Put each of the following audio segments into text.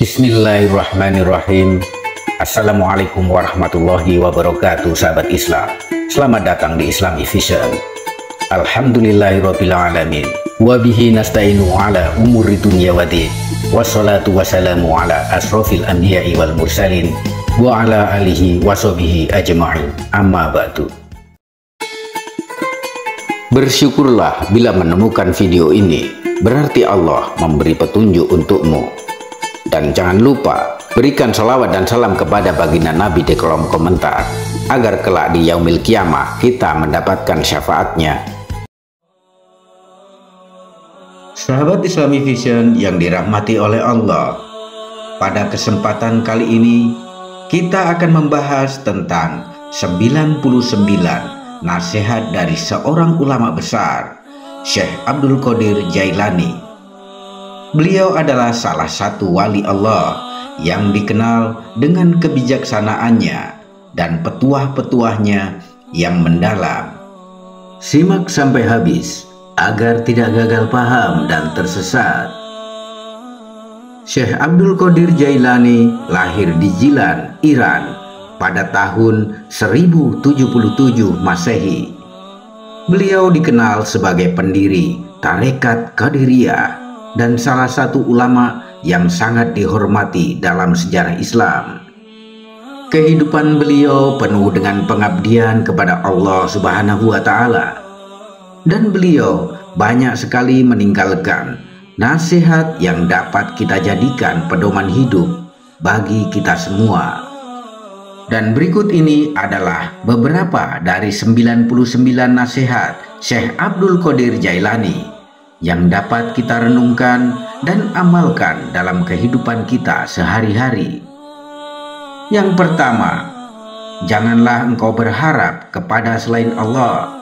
Bismillahirrahmanirrahim. Assalamualaikum warahmatullahi wabarakatuh, sahabat Islam. Selamat datang di Islamic Vision. Alhamdulillahirabbil alamin. Wa bihi nasta'inu ala umuri dunya waddin. Wassalatu wassalamu ala asrofil anbiya'i wal mursalin wa ala alihi washabihi ajma'in. Amma ba'du. Bersyukurlah bila menemukan video ini, berarti Allah memberi petunjuk untukmu. Dan jangan lupa berikan salawat dan salam kepada baginda Nabi di kolom komentar, agar kelak di yaumil kiamah kita mendapatkan syafaatnya. Sahabat Islamic Vision yang dirahmati oleh Allah, pada kesempatan kali ini kita akan membahas tentang 99 nasihat dari seorang ulama besar, Syekh Abdul Qadir Jailani. Beliau adalah salah satu wali Allah yang dikenal dengan kebijaksanaannya dan petuah-petuahnya yang mendalam. Simak sampai habis agar tidak gagal paham dan tersesat. Syekh Abdul Qadir Jailani lahir di Jilan, Iran pada tahun 1077 Masehi. Beliau dikenal sebagai pendiri Tarekat Qadiriyah dan salah satu ulama yang sangat dihormati dalam sejarah Islam. Kehidupan beliau penuh dengan pengabdian kepada Allah Subhanahu wa Ta'ala, dan beliau banyak sekali meninggalkan nasihat yang dapat kita jadikan pedoman hidup bagi kita semua. Dan berikut ini adalah beberapa dari 99 nasihat Syekh Abdul Qadir Jailani yang dapat kita renungkan dan amalkan dalam kehidupan kita sehari-hari. Yang pertama, janganlah engkau berharap kepada selain Allah.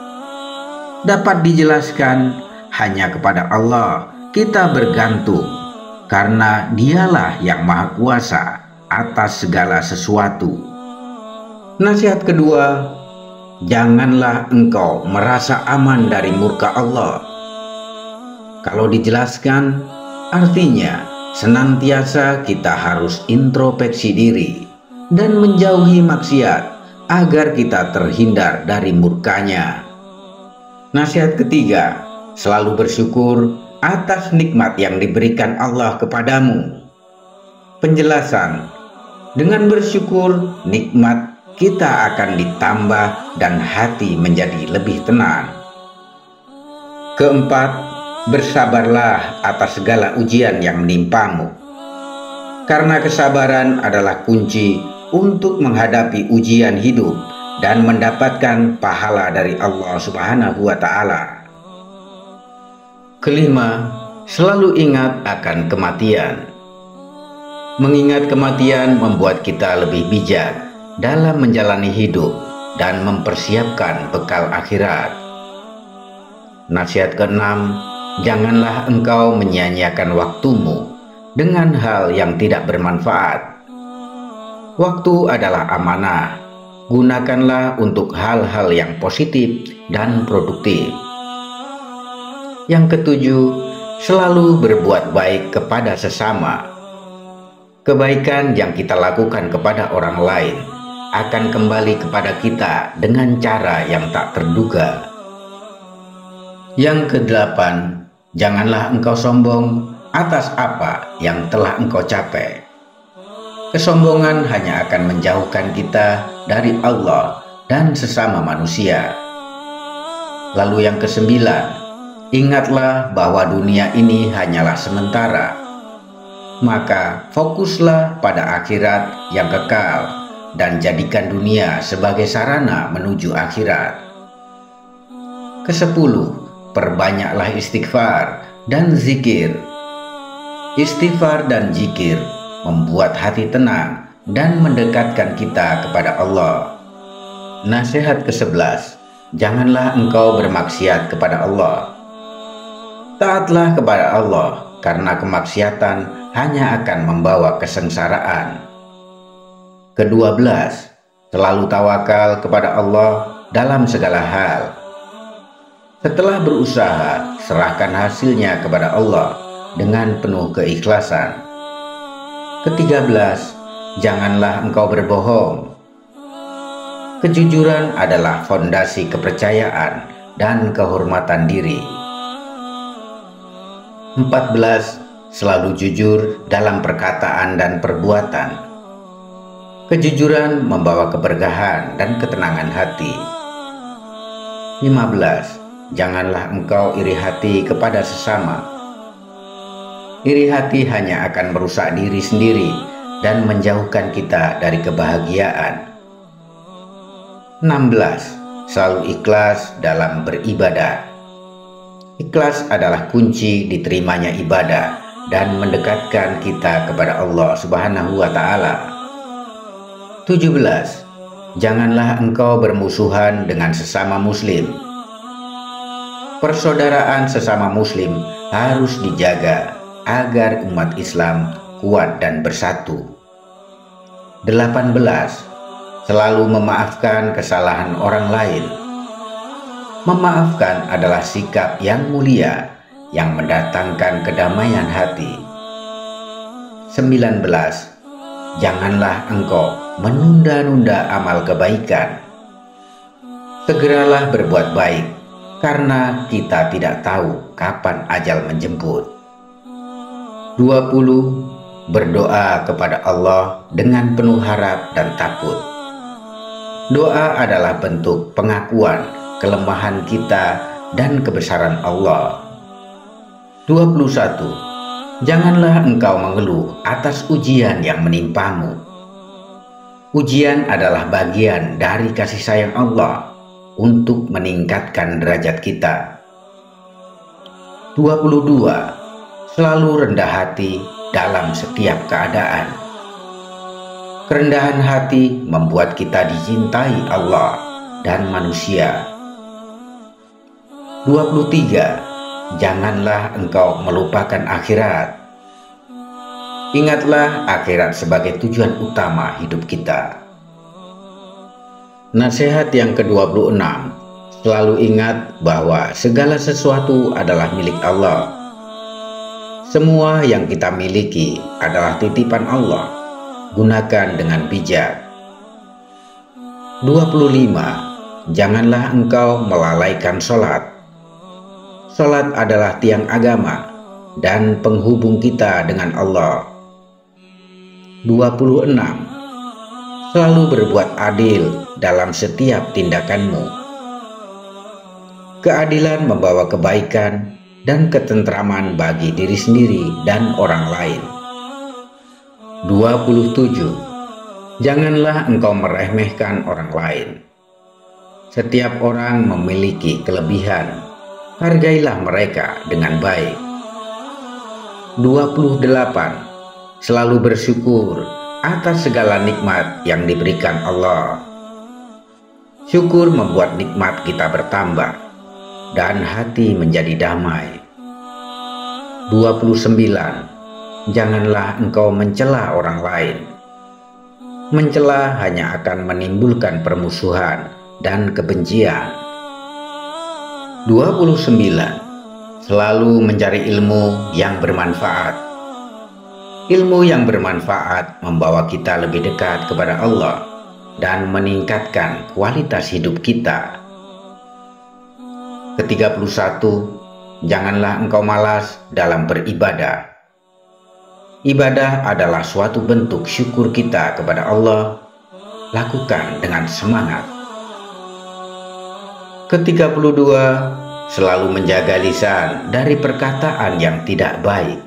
Dapat dijelaskan, hanya kepada Allah kita bergantung, karena Dialah yang Maha Kuasa atas segala sesuatu. Nasihat kedua, janganlah engkau merasa aman dari murka Allah. Kalau dijelaskan, artinya senantiasa kita harus introspeksi diri dan menjauhi maksiat agar kita terhindar dari murkanya. Nasihat ketiga, selalu bersyukur atas nikmat yang diberikan Allah kepadamu. Penjelasan, dengan bersyukur nikmat kita akan ditambah dan hati menjadi lebih tenang. Keempat, bersabarlah atas segala ujian yang menimpamu, karena kesabaran adalah kunci untuk menghadapi ujian hidup dan mendapatkan pahala dari Allah Subhanahu wa Ta'ala. Kelima, selalu ingat akan kematian. Mengingat kematian membuat kita lebih bijak dalam menjalani hidup dan mempersiapkan bekal akhirat. Nasihat keenam, janganlah engkau menyia-nyiakan waktumu dengan hal yang tidak bermanfaat. Waktu adalah amanah, gunakanlah untuk hal-hal yang positif dan produktif. Yang ketujuh, selalu berbuat baik kepada sesama. Kebaikan yang kita lakukan kepada orang lain akan kembali kepada kita dengan cara yang tak terduga. Yang kedelapan, janganlah engkau sombong atas apa yang telah engkau capai. Kesombongan hanya akan menjauhkan kita dari Allah dan sesama manusia. Lalu yang kesembilan, ingatlah bahwa dunia ini hanyalah sementara. Maka fokuslah pada akhirat yang kekal dan jadikan dunia sebagai sarana menuju akhirat. Kesepuluh, perbanyaklah istighfar dan zikir. Istighfar dan zikir membuat hati tenang dan mendekatkan kita kepada Allah. Nasihat ke-11, janganlah engkau bermaksiat kepada Allah. Taatlah kepada Allah, karena kemaksiatan hanya akan membawa kesengsaraan. Ke-12, selalu tawakal kepada Allah dalam segala hal. Setelah berusaha, serahkan hasilnya kepada Allah dengan penuh keikhlasan. Ke-13, janganlah engkau berbohong. Kejujuran adalah fondasi kepercayaan dan kehormatan diri. 14, selalu jujur dalam perkataan dan perbuatan. Kejujuran membawa keberkahan dan ketenangan hati. 15, janganlah engkau iri hati kepada sesama. Iri hati hanya akan merusak diri sendiri dan menjauhkan kita dari kebahagiaan. 16, selalu ikhlas dalam beribadah. Ikhlas adalah kunci diterimanya ibadah dan mendekatkan kita kepada Allah Subhanahu wa Ta'ala. 17, janganlah engkau bermusuhan dengan sesama muslim. Persaudaraan sesama muslim harus dijaga agar umat Islam kuat dan bersatu. 18, selalu memaafkan kesalahan orang lain. Memaafkan adalah sikap yang mulia yang mendatangkan kedamaian hati. 19, janganlah engkau menunda-nunda amal kebaikan. Segeralah berbuat baik, karena kita tidak tahu kapan ajal menjemput. 20, berdoa kepada Allah dengan penuh harap dan takut. Doa adalah bentuk pengakuan kelemahan kita dan kebesaran Allah. 21, janganlah engkau mengeluh atas ujian yang menimpamu. Ujian adalah bagian dari kasih sayang Allah untuk meningkatkan derajat kita. 22, selalu rendah hati dalam setiap keadaan. Kerendahan hati membuat kita dicintai Allah dan manusia. 23, janganlah engkau melupakan akhirat. Ingatlah akhirat sebagai tujuan utama hidup kita. Nasihat yang ke-26, selalu ingat bahwa segala sesuatu adalah milik Allah. Semua yang kita miliki adalah titipan Allah. Gunakan dengan bijak. 25, janganlah engkau melalaikan sholat. Sholat adalah tiang agama dan penghubung kita dengan Allah. 26, selalu berbuat adil dalam setiap tindakanmu. Keadilan membawa kebaikan dan ketentraman bagi diri sendiri dan orang lain. 27, janganlah engkau meremehkan orang lain. Setiap orang memiliki kelebihan. Hargailah mereka dengan baik. 28, selalu bersyukur atas segala nikmat yang diberikan Allah. Syukur membuat nikmat kita bertambah dan hati menjadi damai. 29, janganlah engkau mencela orang lain. Mencela hanya akan menimbulkan permusuhan dan kebencian. 29, selalu mencari ilmu yang bermanfaat. Ilmu yang bermanfaat membawa kita lebih dekat kepada Allah dan meningkatkan kualitas hidup kita. Ke-31, janganlah engkau malas dalam beribadah. Ibadah adalah suatu bentuk syukur kita kepada Allah. Lakukan dengan semangat. Ke-32, selalu menjaga lisan dari perkataan yang tidak baik.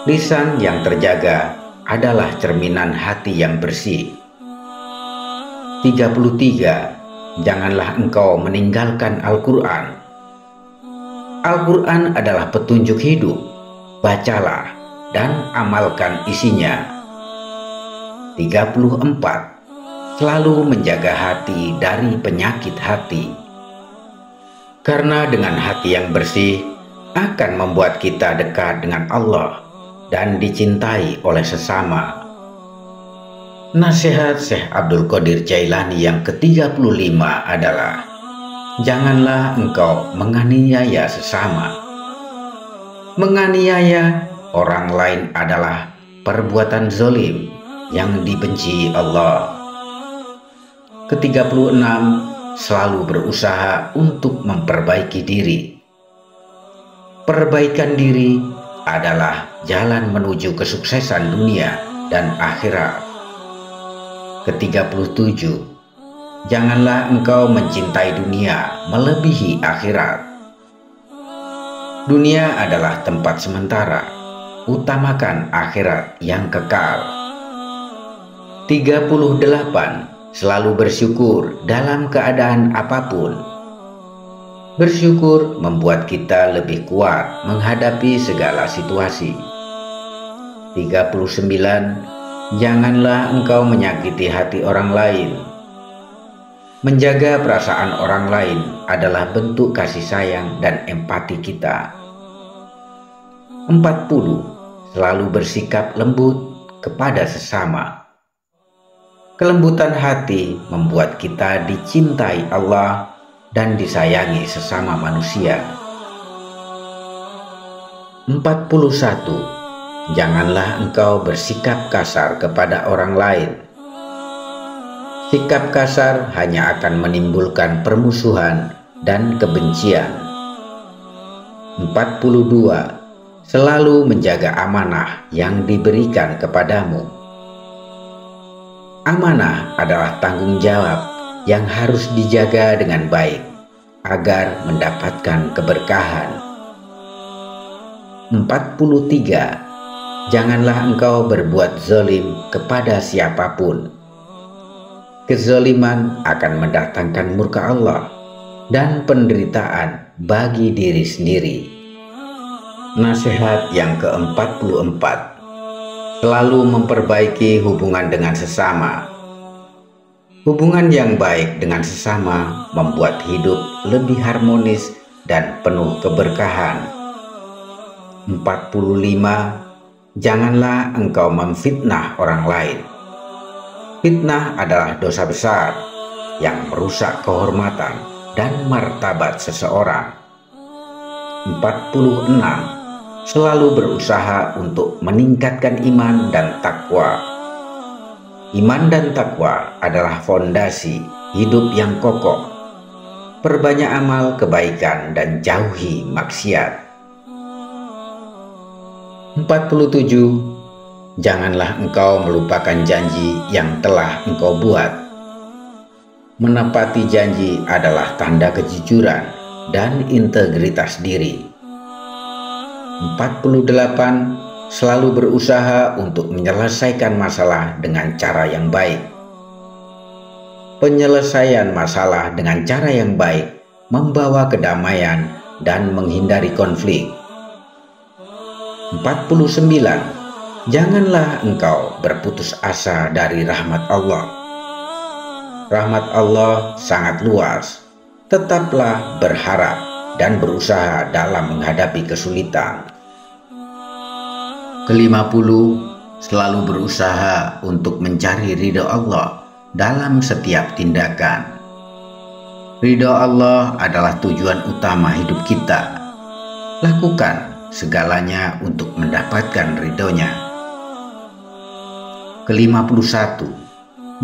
Lisan yang terjaga adalah cerminan hati yang bersih. 33, janganlah engkau meninggalkan Al-Quran. Al-Quran adalah petunjuk hidup. Bacalah dan amalkan isinya. 34, selalu menjaga hati dari penyakit hati. Karena dengan hati yang bersih akan membuat kita dekat dengan Allah dan dicintai oleh sesama. Nasihat Syekh Abdul Qadir Jailani yang ke-35 adalah, janganlah engkau menganiaya sesama. Menganiaya orang lain adalah perbuatan zalim yang dibenci Allah. Ke-36, selalu berusaha untuk memperbaiki diri. Perbaikan diri adalah jalan menuju kesuksesan dunia dan akhirat. Ke-37, janganlah engkau mencintai dunia melebihi akhirat. Dunia adalah tempat sementara, utamakan akhirat yang kekal. 38, selalu bersyukur dalam keadaan apapun. Bersyukur membuat kita lebih kuat menghadapi segala situasi. 39, janganlah engkau menyakiti hati orang lain. Menjaga perasaan orang lain adalah bentuk kasih sayang dan empati kita. 40, selalu bersikap lembut kepada sesama. Kelembutan hati membuat kita dicintai Allah dan disayangi sesama manusia. 41, janganlah engkau bersikap kasar kepada orang lain. Sikap kasar hanya akan menimbulkan permusuhan dan kebencian. 42, selalu menjaga amanah yang diberikan kepadamu. Amanah adalah tanggung jawab yang harus dijaga dengan baik agar mendapatkan keberkahan. 43, janganlah engkau berbuat zalim kepada siapapun. Kezaliman akan mendatangkan murka Allah dan penderitaan bagi diri sendiri. Nasihat yang ke-44, selalu memperbaiki hubungan dengan sesama. Hubungan yang baik dengan sesama membuat hidup lebih harmonis dan penuh keberkahan. 45, janganlah engkau memfitnah orang lain. Fitnah adalah dosa besar yang merusak kehormatan dan martabat seseorang. 46, selalu berusaha untuk meningkatkan iman dan takwa. Iman dan takwa adalah fondasi hidup yang kokoh. Perbanyak amal kebaikan dan jauhi maksiat. 47, janganlah engkau melupakan janji yang telah engkau buat. Menepati janji adalah tanda kejujuran dan integritas diri. 48, selalu berusaha untuk menyelesaikan masalah dengan cara yang baik. Penyelesaian masalah dengan cara yang baik membawa kedamaian dan menghindari konflik. 49, janganlah engkau berputus asa dari rahmat Allah. Rahmat Allah sangat luas. Tetaplah berharap dan berusaha dalam menghadapi kesulitan. Ke-50, selalu berusaha untuk mencari ridho Allah dalam setiap tindakan. Ridho Allah adalah tujuan utama hidup kita. Lakukan segalanya untuk mendapatkan ridhonya. Ke-51,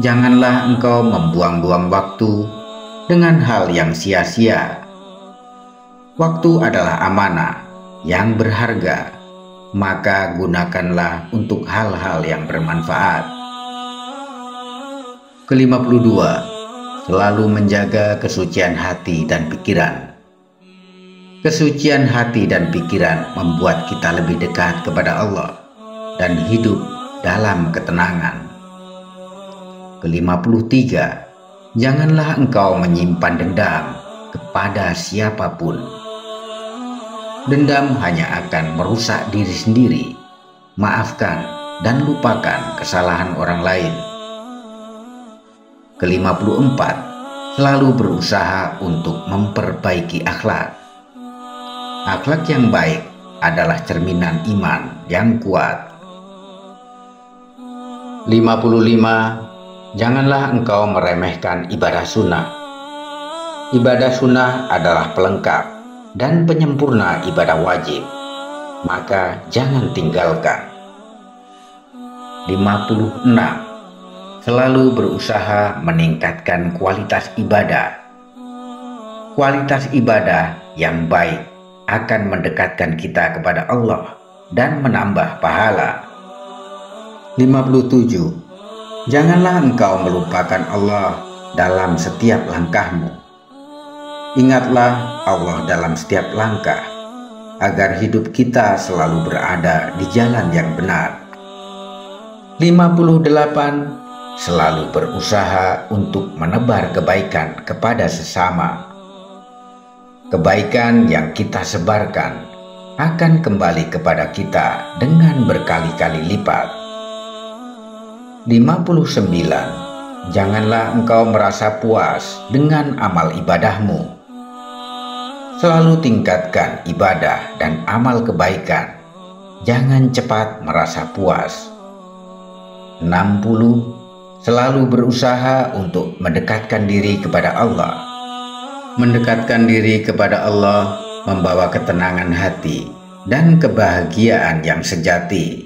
janganlah engkau membuang-buang waktu dengan hal yang sia-sia. Waktu adalah amanah yang berharga, maka gunakanlah untuk hal-hal yang bermanfaat. Ke-52, selalu menjaga kesucian hati dan pikiran. Kesucian hati dan pikiran membuat kita lebih dekat kepada Allah dan hidup dalam ketenangan. Ke-53, janganlah engkau menyimpan dendam kepada siapapun. Dendam hanya akan merusak diri sendiri. Maafkan dan lupakan kesalahan orang lain. Ke-54, selalu berusaha untuk memperbaiki akhlak. Akhlak yang baik adalah cerminan iman yang kuat. 55, janganlah engkau meremehkan ibadah sunnah. Ibadah sunnah adalah pelengkap dan penyempurna ibadah wajib, maka jangan tinggalkan. 56. Selalu berusaha meningkatkan kualitas ibadah. Kualitas ibadah yang baik akan mendekatkan kita kepada Allah dan menambah pahala. 57. Janganlah engkau melupakan Allah dalam setiap langkahmu. Ingatlah Allah dalam setiap langkah, agar hidup kita selalu berada di jalan yang benar. 58. Selalu berusaha untuk menebar kebaikan kepada sesama. Kebaikan yang kita sebarkan akan kembali kepada kita dengan berkali-kali lipat. 59. Janganlah engkau merasa puas dengan amal ibadahmu. Selalu tingkatkan ibadah dan amal kebaikan. Jangan cepat merasa puas. 60. Selalu berusaha untuk mendekatkan diri kepada Allah. Mendekatkan diri kepada Allah membawa ketenangan hati dan kebahagiaan yang sejati.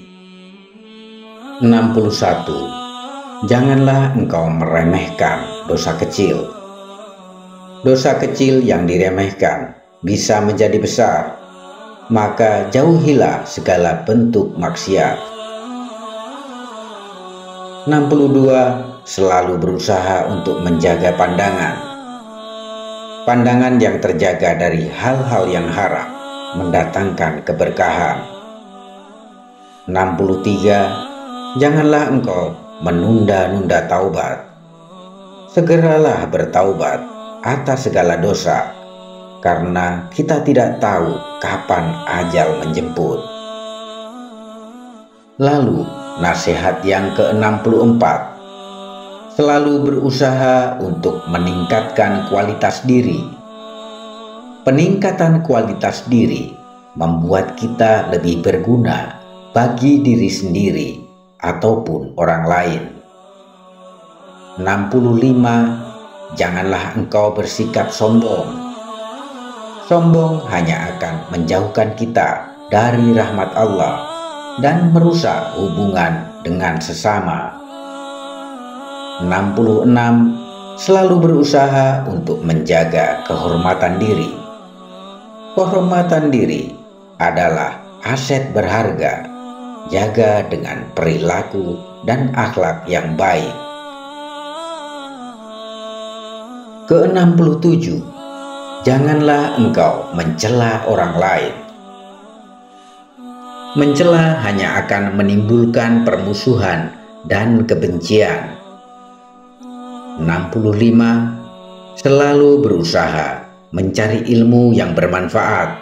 61. Janganlah engkau meremehkan dosa kecil. Dosa kecil yang diremehkan bisa menjadi besar, maka jauhilah segala bentuk maksiat. 62. Selalu berusaha untuk menjaga pandangan. Pandangan yang terjaga dari hal-hal yang haram mendatangkan keberkahan. 63. Janganlah engkau menunda-nunda taubat. Segeralah bertaubat atas segala dosa, karena kita tidak tahu kapan ajal menjemput. Lalu nasihat yang ke-64. Selalu berusaha untuk meningkatkan kualitas diri. Peningkatan kualitas diri membuat kita lebih berguna bagi diri sendiri ataupun orang lain. 65. Janganlah engkau bersikap sombong. Sombong hanya akan menjauhkan kita dari rahmat Allah dan merusak hubungan dengan sesama. 66. Selalu berusaha untuk menjaga kehormatan diri. Kehormatan diri adalah aset berharga. Jaga dengan perilaku dan akhlak yang baik. Ke-67. Janganlah engkau mencela orang lain. Mencela hanya akan menimbulkan permusuhan dan kebencian. 65. Selalu berusaha mencari ilmu yang bermanfaat.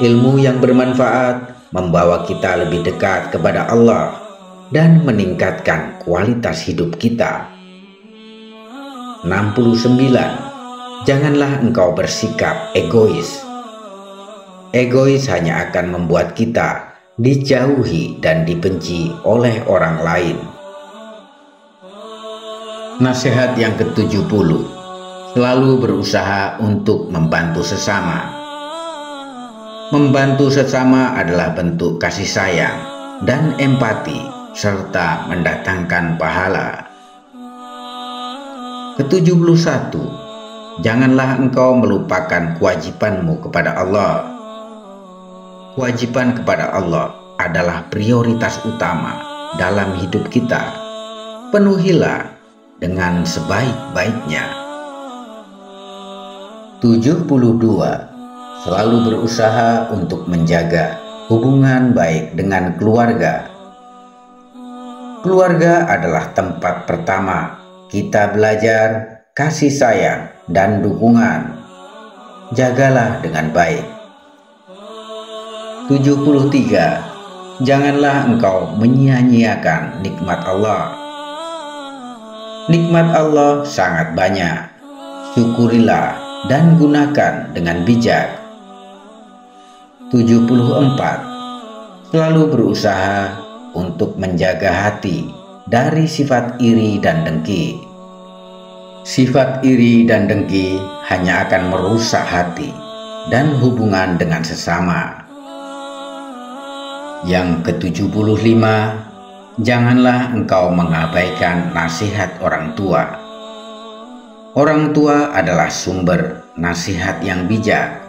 Ilmu yang bermanfaat membawa kita lebih dekat kepada Allah dan meningkatkan kualitas hidup kita. 69. Janganlah engkau bersikap egois. Egois hanya akan membuat kita dijauhi dan dibenci oleh orang lain. Nasihat yang ke-70. Selalu berusaha untuk membantu sesama. Membantu sesama adalah bentuk kasih sayang dan empati serta mendatangkan pahala. Ke-71. Janganlah engkau melupakan kewajibanmu kepada Allah. Kewajiban kepada Allah adalah prioritas utama dalam hidup kita. Penuhilah dengan sebaik-baiknya. 72. Selalu berusaha untuk menjaga hubungan baik dengan keluarga. Keluarga adalah tempat pertama kita belajar kasih sayang dan dukungan. Jagalah dengan baik. 73. Janganlah engkau menyia-nyiakan nikmat Allah. Nikmat Allah sangat banyak. Syukurilah dan gunakan dengan bijak. 74. Selalu berusaha untuk menjaga hati dari sifat iri dan dengki. Sifat iri dan dengki hanya akan merusak hati dan hubungan dengan sesama. Yang ke-75. Janganlah engkau mengabaikan nasihat orang tua. Orang tua adalah sumber nasihat yang bijak.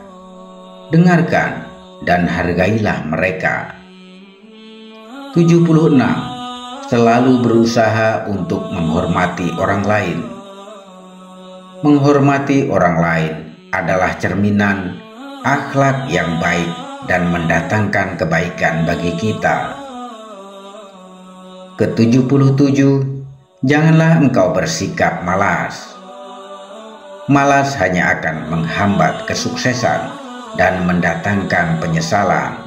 Dengarkan dan hargailah mereka. 76. Selalu berusaha untuk menghormati orang lain. Menghormati orang lain adalah cerminan akhlak yang baik dan mendatangkan kebaikan bagi kita. Ke-77, janganlah engkau bersikap malas. Malas hanya akan menghambat kesuksesan dan mendatangkan penyesalan.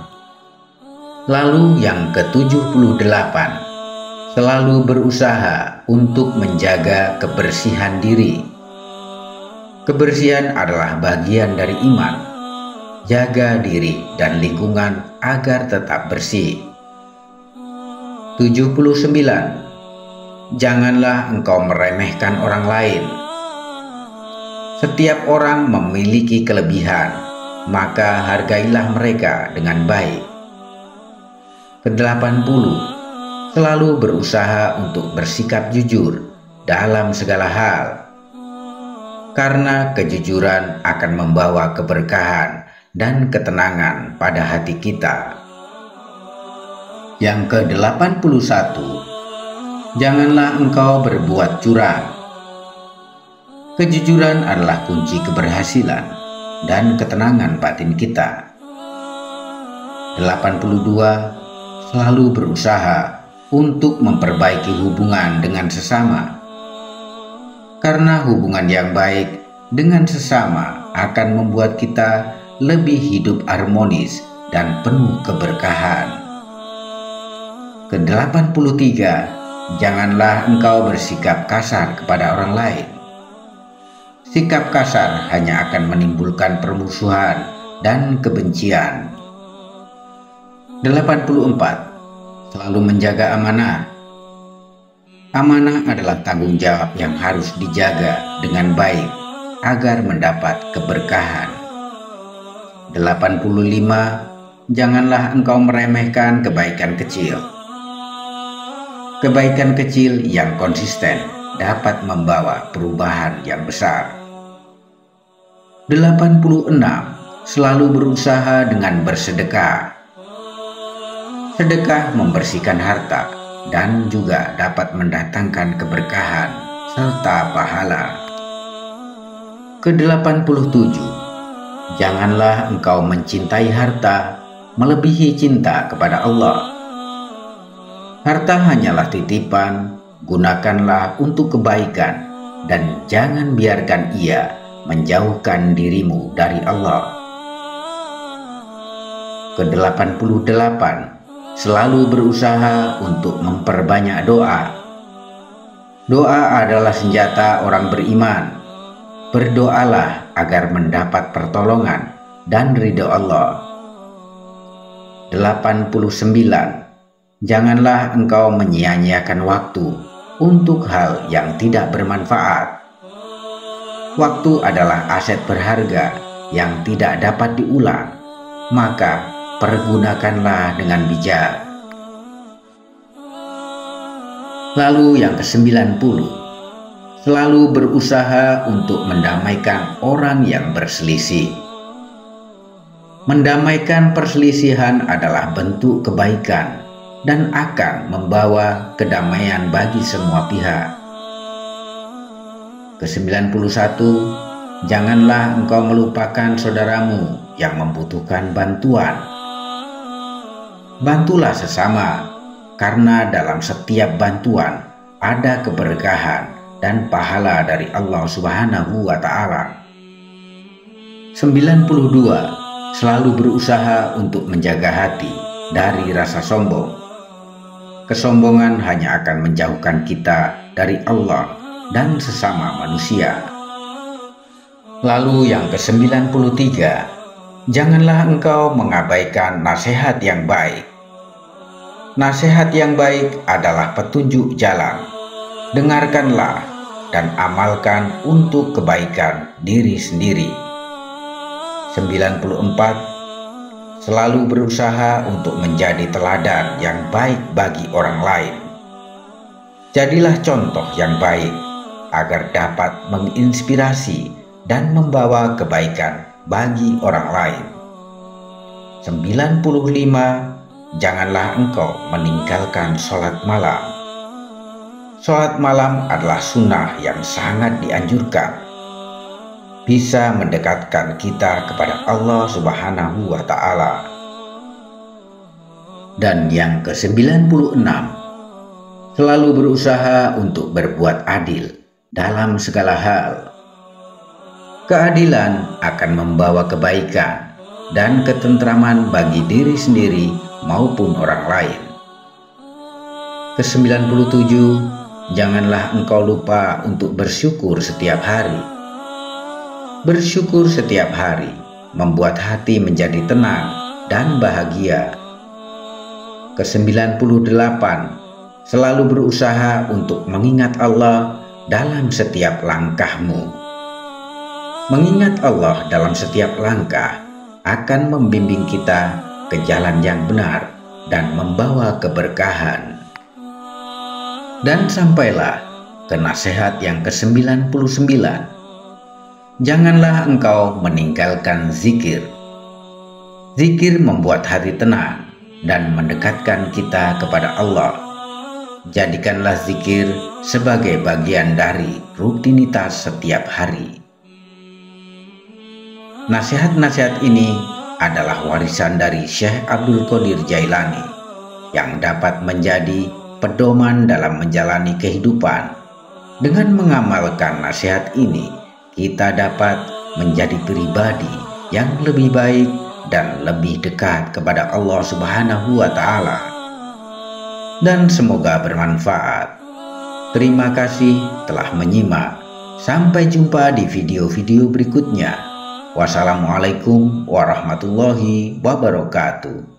Lalu yang ke-78, selalu berusaha untuk menjaga kebersihan diri. Kebersihan adalah bagian dari iman. Jaga diri dan lingkungan agar tetap bersih. 79. Janganlah engkau meremehkan orang lain. Setiap orang memiliki kelebihan, maka hargailah mereka dengan baik. Ke-80. Selalu berusaha untuk bersikap jujur dalam segala hal, karena kejujuran akan membawa keberkahan dan ketenangan pada hati kita. Yang ke-81, janganlah engkau berbuat curang. Kejujuran adalah kunci keberhasilan dan ketenangan batin kita. 82, selalu berusaha untuk memperbaiki hubungan dengan sesama. Karena hubungan yang baik dengan sesama akan membuat kita lebih hidup harmonis dan penuh keberkahan. Ke-83, janganlah engkau bersikap kasar kepada orang lain. Sikap kasar hanya akan menimbulkan permusuhan dan kebencian. 84, selalu menjaga amanah. Amanah adalah tanggung jawab yang harus dijaga dengan baik agar mendapat keberkahan. 85, janganlah engkau meremehkan kebaikan kecil. Kebaikan kecil yang konsisten dapat membawa perubahan yang besar. 86, selalu berusaha dengan bersedekah. Sedekah membersihkan harta dan juga dapat mendatangkan keberkahan serta pahala. Ke-87, janganlah engkau mencintai harta melebihi cinta kepada Allah. Harta hanyalah titipan, gunakanlah untuk kebaikan dan jangan biarkan ia menjauhkan dirimu dari Allah. Ke-88, selalu berusaha untuk memperbanyak doa. Doa adalah senjata orang beriman. Berdoalah agar mendapat pertolongan dan ridho Allah. 89, janganlah engkau menyia-nyiakan waktu untuk hal yang tidak bermanfaat. Waktu adalah aset berharga yang tidak dapat diulang, maka pergunakanlah dengan bijak. Lalu yang ke-90, selalu berusaha untuk mendamaikan orang yang berselisih. Mendamaikan perselisihan adalah bentuk kebaikan dan akan membawa kedamaian bagi semua pihak. Ke-91, janganlah engkau melupakan saudaramu yang membutuhkan bantuan. Bantulah sesama, karena dalam setiap bantuan ada keberkahan dan pahala dari Allah Subhanahu wa Ta'ala. 92, selalu berusaha untuk menjaga hati dari rasa sombong. Kesombongan hanya akan menjauhkan kita dari Allah dan sesama manusia. Lalu yang ke-93, janganlah engkau mengabaikan nasihat yang baik. Nasihat yang baik adalah petunjuk jalan. Dengarkanlah dan amalkan untuk kebaikan diri sendiri. 94, selalu berusaha untuk menjadi teladan yang baik bagi orang lain. Jadilah contoh yang baik agar dapat menginspirasi dan membawa kebaikan bagi orang lain. 95. Janganlah engkau meninggalkan sholat malam. Sholat malam adalah sunnah yang sangat dianjurkan. Bisa mendekatkan kita kepada Allah Subhanahu wa Ta'ala. Dan yang ke-96, selalu berusaha untuk berbuat adil dalam segala hal. Keadilan akan membawa kebaikan dan ketentraman bagi diri sendiri maupun orang lain. Ke-97, janganlah engkau lupa untuk bersyukur setiap hari. Bersyukur setiap hari membuat hati menjadi tenang dan bahagia. Ke-98, selalu berusaha untuk mengingat Allah dalam setiap langkahmu. Mengingat Allah dalam setiap langkah akan membimbing kita ke jalan yang benar dan membawa keberkahan. Dan sampailah ke nasihat yang ke-99. Janganlah engkau meninggalkan zikir. Zikir membuat hati tenang dan mendekatkan kita kepada Allah. Jadikanlah zikir sebagai bagian dari rutinitas setiap hari. Nasihat-nasihat ini adalah warisan dari Syekh Abdul Qadir Jailani yang dapat menjadi pedoman dalam menjalani kehidupan. Dengan mengamalkan nasihat ini, kita dapat menjadi pribadi yang lebih baik dan lebih dekat kepada Allah Subhanahu wa Ta'ala. Dan semoga bermanfaat. Terima kasih telah menyimak. Sampai jumpa di video-video berikutnya. Wassalamualaikum warahmatullahi wabarakatuh.